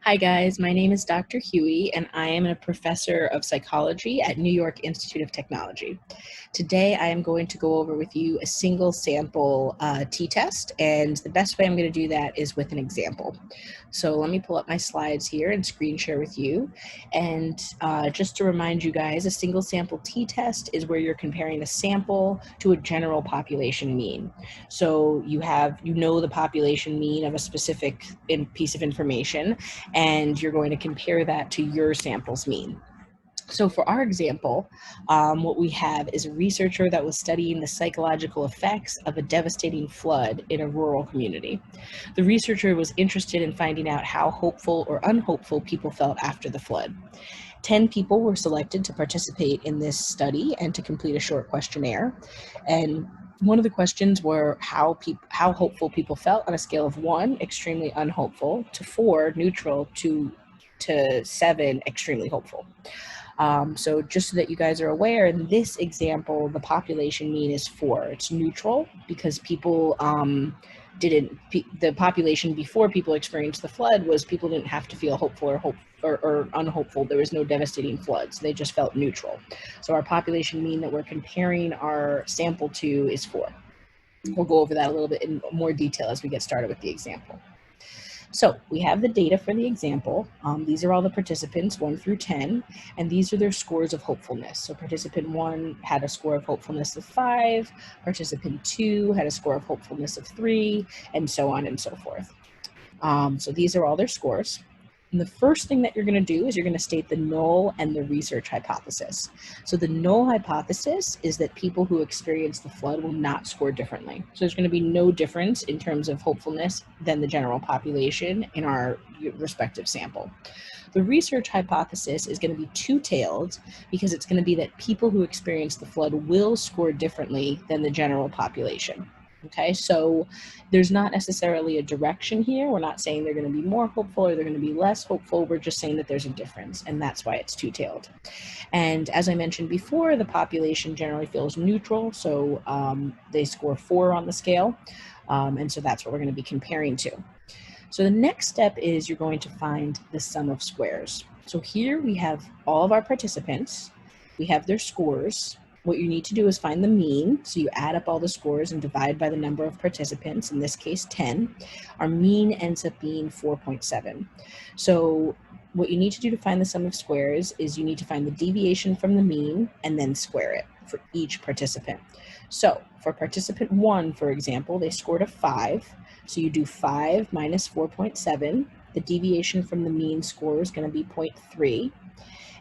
Hi guys, my name is Dr. Huey and I am a professor of psychology at New York Institute of Technology. Today I am going to go over with you a single sample t-test, and the best way I'm going to do that is with an example. So let me pull up my slides here and screen share with you. And just to remind you guys, a single sample t-test is where you're comparing a sample to a general population mean. So you know the population mean of a specific piece of information, and you're going to compare that to your sample's mean. So for our example, what we have is a researcher that was studying the psychological effects of a devastating flood in a rural community. The researcher was interested in finding out how hopeful or unhopeful people felt after the flood. 10 people were selected to participate in this study and to complete a short questionnaire. And one of the questions were how hopeful people felt on a scale of 1, extremely unhopeful, to 4, neutral, to 7, extremely hopeful. So just so that you guys are aware, in this example, the population mean is 4. It's neutral because people the population before people experienced the flood was people didn't have to feel hopeful or unhopeful. There was no devastating floods. They just felt neutral. So our population mean that we're comparing our sample to is 4. We'll go over that a little bit in more detail as we get started with the example. So we have the data for the example. These are all the participants, 1 through 10, and these are their scores of hopefulness. So participant 1 had a score of hopefulness of 5, participant 2 had a score of hopefulness of 3, and so on and so forth. So these are all their scores. And the first thing that you're going to do is you're going to state the null and the research hypothesis. So the null hypothesis is that people who experience the flood will not score differently. So there's going to be no difference in terms of hopefulness than the general population in our respective sample. The research hypothesis is going to be two-tailed because it's going to be that people who experience the flood will score differently than the general population. Okay, so there's not necessarily a direction here. We're not saying they're going to be more hopeful or they're going to be less hopeful. We're just saying that there's a difference, and that's why it's two-tailed. And as I mentioned before, the population generally feels neutral, so they score 4 on the scale, and so that's what we're going to be comparing to. So the next step is you're going to find the sum of squares. So here we have all of our participants. We have their scores. What you need to do is find the mean. So you add up all the scores and divide by the number of participants, in this case 10. Our mean ends up being 4.7. So what you need to do to find the sum of squares is you need to find the deviation from the mean and then square it for each participant. So for participant 1, for example, they scored a 5. So you do 5 minus 4.7. The deviation from the mean score is going to be 0.3.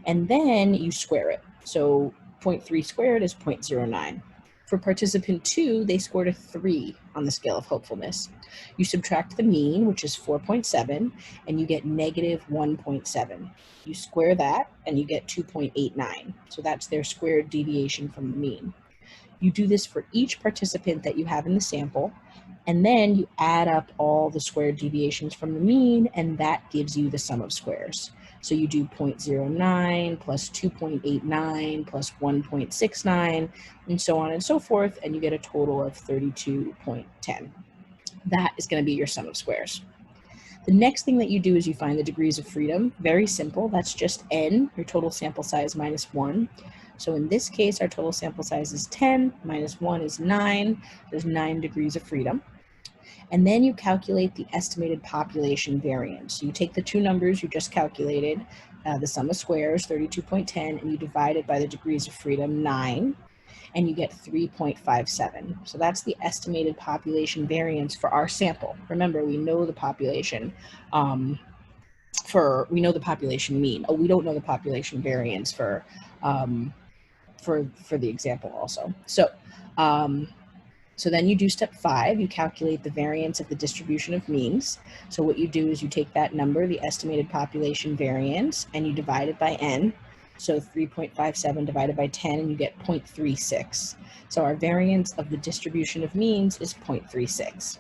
And then you square it. So 0.3 squared is 0.09. For participant 2, they scored a 3 on the scale of hopefulness. You subtract the mean, which is 4.7, and you get negative 1.7. You square that, and you get 2.89. So that's their squared deviation from the mean. You do this for each participant that you have in the sample, and then you add up all the squared deviations from the mean, and that gives you the sum of squares. So you do 0.09 plus 2.89 plus 1.69, and so on and so forth, and you get a total of 32.10. That is going to be your sum of squares. The next thing that you do is you find the degrees of freedom. Very simple. That's just n, your total sample size, minus 1. So in this case, our total sample size is 10, minus 1 is 9. There's 9 degrees of freedom. And then you calculate the estimated population variance. So you take the two numbers you just calculated, the sum of squares, 32.10, and you divide it by the degrees of freedom, 9, and you get 3.57. So that's the estimated population variance for our sample. Remember, we know the population we know the population mean. Oh, we don't know the population variance for the example also. So then you do step 5, you calculate the variance of the distribution of means. So what you do is you take that number, the estimated population variance, and you divide it by n. So 3.57 divided by 10, and you get 0.36. So our variance of the distribution of means is 0.36.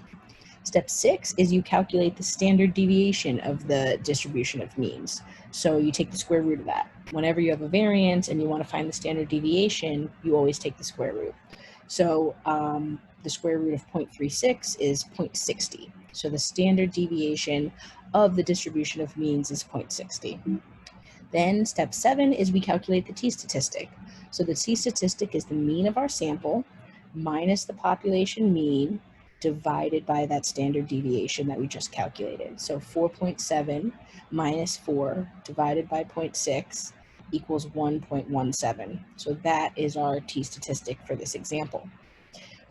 Step 6 is you calculate the standard deviation of the distribution of means. So you take the square root of that. Whenever you have a variance and you want to find the standard deviation, you always take the square root. So the square root of 0.36 is 0.60. So the standard deviation of the distribution of means is 0.60. Then step 7 is we calculate the t-statistic. So the t-statistic is the mean of our sample minus the population mean divided by that standard deviation that we just calculated. So 4.7 minus 4 divided by 0.6 equals 1.17. So that is our t-statistic for this example.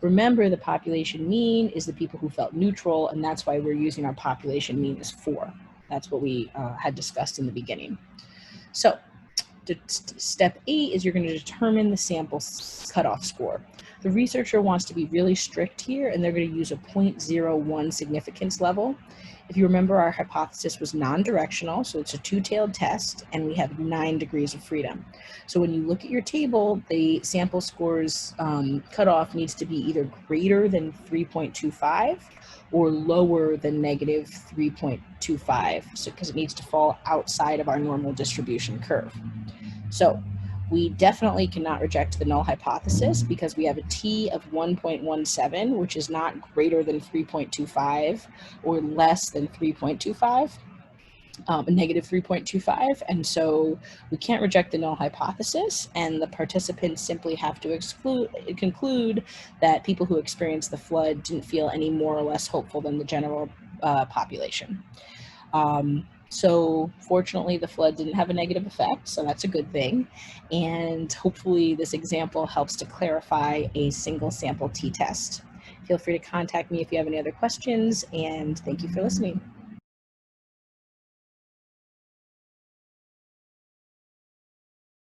Remember, the population mean is the people who felt neutral, and that's why we're using our population mean as 4. That's what we had discussed in the beginning. So step 8 is you're going to determine the sample cutoff score. The researcher wants to be really strict here, and they're going to use a 0.01 significance level. If you remember, our hypothesis was non-directional, so it's a two-tailed test, and we have 9 degrees of freedom. So when you look at your table, the sample scores cutoff needs to be either greater than 3.25 or lower than negative 3.25, so because it needs to fall outside of our normal distribution curve. So we definitely cannot reject the null hypothesis because we have a t of 1.17, which is not greater than 3.25 or less than 3.25, negative 3.25. And so we can't reject the null hypothesis, and the participants simply have to conclude that people who experienced the flood didn't feel any more or less hopeful than the general population. So fortunately, the flood didn't have a negative effect, so that's a good thing. And hopefully this example helps to clarify a single sample t-test. Feel free to contact me if you have any other questions, and thank you for listening.